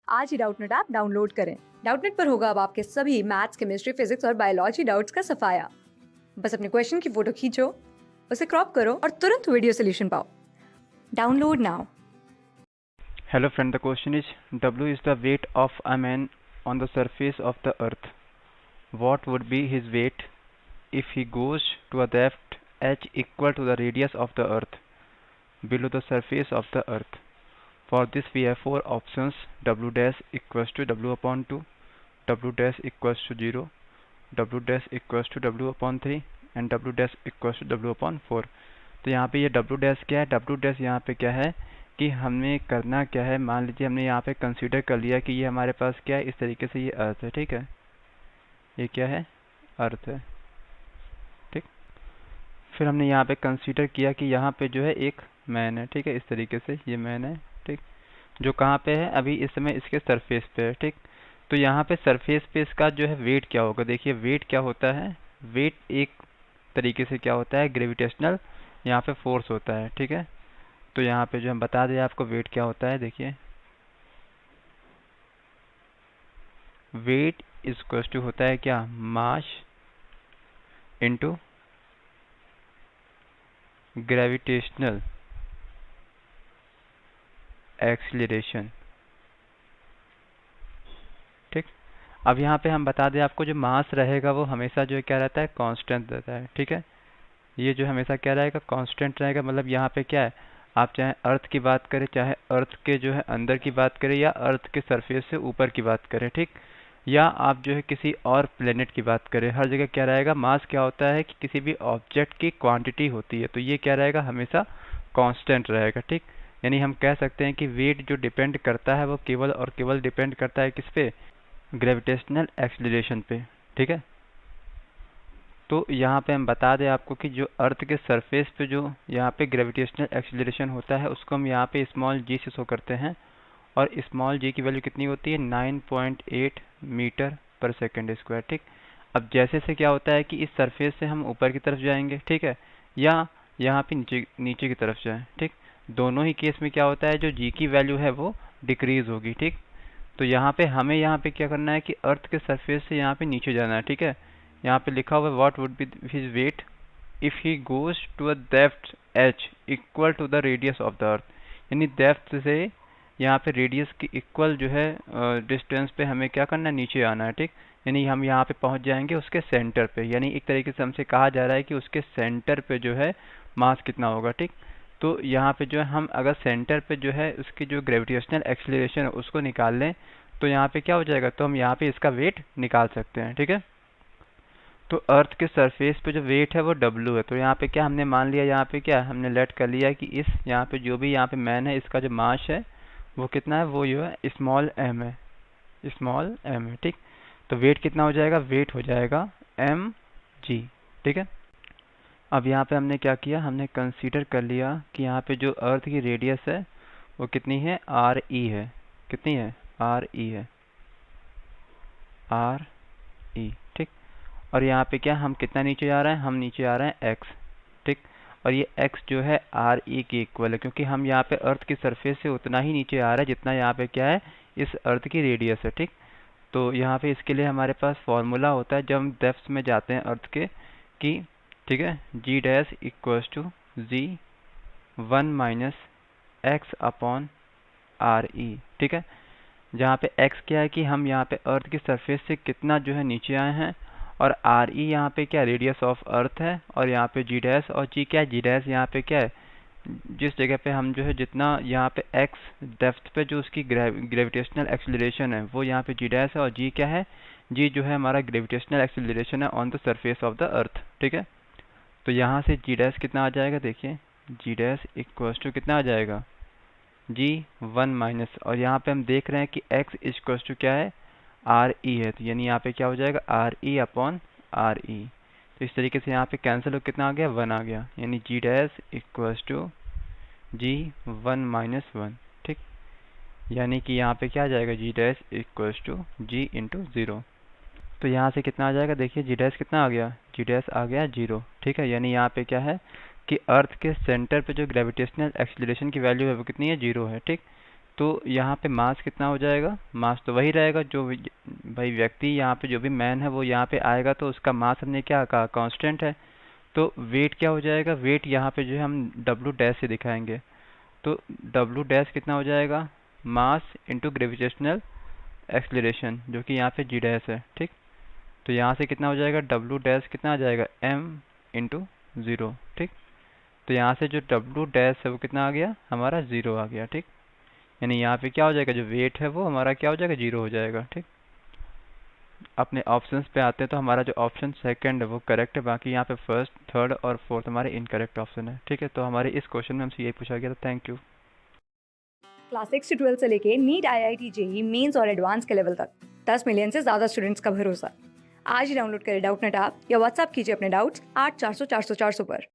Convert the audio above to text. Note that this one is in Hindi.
आज ही डाउटनेट ऐप डाउनलोड करें। डाउटनेट पर होगा अब आपके सभी मैथ्स, केमिस्ट्री, फिजिक्स और बायोलॉजी डाउट्स का सफाया। बस अपने क्वेश्चन की फोटो खींचो, उसे क्रॉप करो और तुरंत वीडियो सोल्यूशन पाओ। Download now. Hello friend, the question is W is the weight of a man on the surface of the earth. What would be his weight if he goes to a depth h equal to the radius of the earth below the surface of the earth? For this we have four options: W dash equals to W upon 2, W dash equals to 0, W dash equals to W upon 3 and W dash equals to W upon 4. तो यहाँ पे ये W dash क्या है? W dash यहाँ पे क्या है कि हमें करना क्या है, मान लीजिए हमने यहाँ पे कंसीडर कर लिया कि ये हमारे पास क्या है, इस तरीके से ये अर्थ है, ठीक है, ये क्या है, अर्थ है, ठीक। फिर हमने यहाँ पे कंसीडर किया कि यहाँ पे जो है एक मैन है, ठीक है, इस तरीके से ये मैन है, ठीक, जो कहाँ पे है, अभी इस समय इसके सरफेस पे है, ठीक। तो यहाँ पे सरफेस पे इसका जो है वेट क्या होगा, देखिए वेट क्या होता है, वेट एक तरीके से क्या होता है, ग्रेविटेशनल यहाँ पे फोर्स होता है, ठीक है। तो यहाँ पे जो हम बता दें आपको वेट क्या होता है, देखिए वेट इज इक्वल टू होता है क्या, मास इनटू ग्रेविटेशनल एक्सीलरेशन, ठीक। अब यहाँ पे हम बता दें आपको, जो मास रहेगा वो हमेशा जो क्या रहता है, कांस्टेंट रहता है, ठीक है। ये जो हमेशा क्या रहेगा, कांस्टेंट रहेगा। मतलब यहाँ पे क्या है, आप चाहे अर्थ की बात करें, चाहे अर्थ के जो है अंदर की बात करें, या अर्थ के सरफेस से ऊपर की बात करें, ठीक, या आप जो है किसी और प्लेनेट की बात करें, हर जगह क्या रहेगा, मास क्या होता है कि किसी भी ऑब्जेक्ट की क्वांटिटी होती है, तो ये क्या रहेगा, हमेशा कांस्टेंट रहेगा, ठीक। यानी हम कह सकते हैं कि वेट जो डिपेंड करता है वो केवल और केवल डिपेंड करता है किस पे, ग्रेविटेशनल एक्सीलरेशन पे, ठीक है। तो यहाँ पे हम बता दें आपको कि जो अर्थ के सरफेस पे जो यहाँ पे ग्रेविटेशनल एक्सीलरेशन होता है उसको हम यहाँ पे स्मॉल जी से शो करते हैं, और स्मॉल जी की वैल्यू कितनी होती है, 9.8 मीटर पर सेकेंड स्क्वायर, ठीक। अब जैसे से क्या होता है कि इस सरफेस से हम ऊपर की तरफ जाएंगे, ठीक है, या यहाँ पे नीचे नीचे की तरफ जाएं, ठीक, दोनों ही केस में क्या होता है, जो जी की वैल्यू है वो डिक्रीज होगी, ठीक। तो यहाँ पे हमें यहाँ पे क्या करना है कि अर्थ के सरफेस से यहाँ पे नीचे जाना है, ठीक है। यहाँ पे लिखा हुआ है what would be his weight if he goes to a depth h equal to the radius of the earth, यानी डेप्थ से यहाँ पे रेडियस की इक्वल जो है डिस्टेंस पे हमें क्या करना है, नीचे आना है, ठीक। यानी हम यहाँ पे पहुँच जाएंगे उसके सेंटर पे, यानी एक तरीके से हमसे कहा जा रहा है कि उसके सेंटर पे जो है मास कितना होगा, ठीक। तो यहाँ पे जो है हम अगर सेंटर पे जो है उसकी जो ग्रेविटेशनल एक्सीलरेशन है उसको निकाल लें, तो यहाँ पे क्या हो जाएगा, तो हम यहाँ पे इसका वेट निकाल सकते हैं, ठीक है। तो अर्थ के सरफेस पे जो वेट है वो W है, तो यहाँ पे क्या हमने मान लिया, यहाँ पे क्या हमने लेट कर लिया कि इस यहाँ पे जो भी यहाँ पे मैन है इसका जो मास है वो कितना है, वो जो है स्मॉल m है, स्मॉल m है, ठीक। तो वेट कितना हो जाएगा, वेट हो जाएगा mg, ठीक है। अब यहाँ पे हमने क्या किया, हमने कंसीडर कर लिया कि यहाँ पे जो अर्थ की रेडियस है वो कितनी है, आर ई है, कितनी है, आर ई है, आर ई, ठीक। और यहाँ पे क्या हम कितना नीचे आ रहे हैं, हम नीचे आ रहे हैं x, ठीक। और ये x जो है आर ई के इक्वल है, क्योंकि हम यहाँ पे अर्थ की सरफेस से उतना ही नीचे आ रहा है जितना यहाँ पे क्या है, इस अर्थ की रेडियस है, ठीक। तो यहाँ पे इसके लिए हमारे पास फॉर्मूला होता है जब हम डेप्थ में जाते हैं अर्थ के, कि ठीक है, G dash equals to G 1 minus X upon R E, ठीक है। जहाँ पे x क्या है कि हम यहाँ पे अर्थ की सरफेस से कितना जो है नीचे आए हैं, और आर ई यहाँ पे क्या रेडियस ऑफ अर्थ है, और यहाँ पे जी डैश, और जी क्या है, जी डैश यहाँ पे क्या है, जिस जगह पे हम जो है जितना यहाँ पे x डेप्थ पे जो उसकी ग्रेविटेशनल एक्सीलरेशन है वो यहाँ पे जी डैश है, और जी क्या है, जी जो है हमारा ग्रेविटेशनल एक्सीलरेशन है on the surface of the अर्थ, ठीक है। तो यहाँ से जी डैश कितना आ जाएगा, देखिए जी डैश इक्वल्स टू कितना आ जाएगा, जी 1 माइनस, और यहाँ पे हम देख रहे हैं कि x इक्वल्स टू क्या है, आर ई है, तो यानी यहाँ पे क्या हो जाएगा, आर ई अपॉन आर ई। तो इस तरीके से यहाँ पे कैंसिल हो कितना आ गया, 1 आ गया, यानी G dash equals to G 1 minus 1, ठीक। यानी कि यहाँ पे क्या आ जाएगा, G dash equals to G into 0। तो यहाँ से कितना आ जाएगा, देखिए जी डैश कितना आ गया, जी डैश आ गया 0, ठीक है। यानी यहाँ पे क्या है कि अर्थ के सेंटर पे जो ग्रेविटेशनल एक्सीलरेशन की वैल्यू है वो कितनी है, 0 है, ठीक। तो यहाँ पे मास कितना हो जाएगा, मास तो वही रहेगा जो भाई व्यक्ति यहाँ पे जो भी मैन है वो यहाँ पे आएगा तो उसका मास हमने क्या कहा, कांस्टेंट है। तो वेट क्या हो जाएगा, वेट यहाँ पे जो है हम डब्लू डैश से दिखाएंगे। तो डब्लू डैश कितना हो जाएगा, मास इंटू ग्रेविटेशनल एक्सलरेशन जो कि यहाँ पे जी डैश है, ठीक। तो यहाँ से कितना हो जाएगा, डब्लू डैश कितना आ जाएगा, एम इंटू ज़ीरो, ठीक। तो यहाँ से जो डब्लू डैश है वो कितना आ गया, हमारा ज़ीरो आ गया, ठीक। यानी यहाँ पे क्या हो जाएगा, जो वेट है वो हमारा क्या हो जाएगा, जीरो हो जाएगा, ठीक। अपने ऑप्शंस पे आते हैं तो हमारा जो ऑप्शन सेकंड है वो करेक्ट है, बाकी यहाँ पे फर्स्ट, थर्ड और फोर्थ हमारे इनकरेक्ट ऑप्शन है, ठीक है। तो हमारे इस क्वेश्चन में हमसे यही पूछा गया था। Thank you. क्लास 6 से 12 से लेके नीट, IIT, जेई मेंस और एडवांस के लेवल तक 10 मिलियन से ज़्यादा स्टूडेंट्स का भरोसा। आज ही डाउनलोड करें डाउटनेट ऐप या व्हाट्सएप कीजिए अपने डाउट्स 8400 400 400 पर।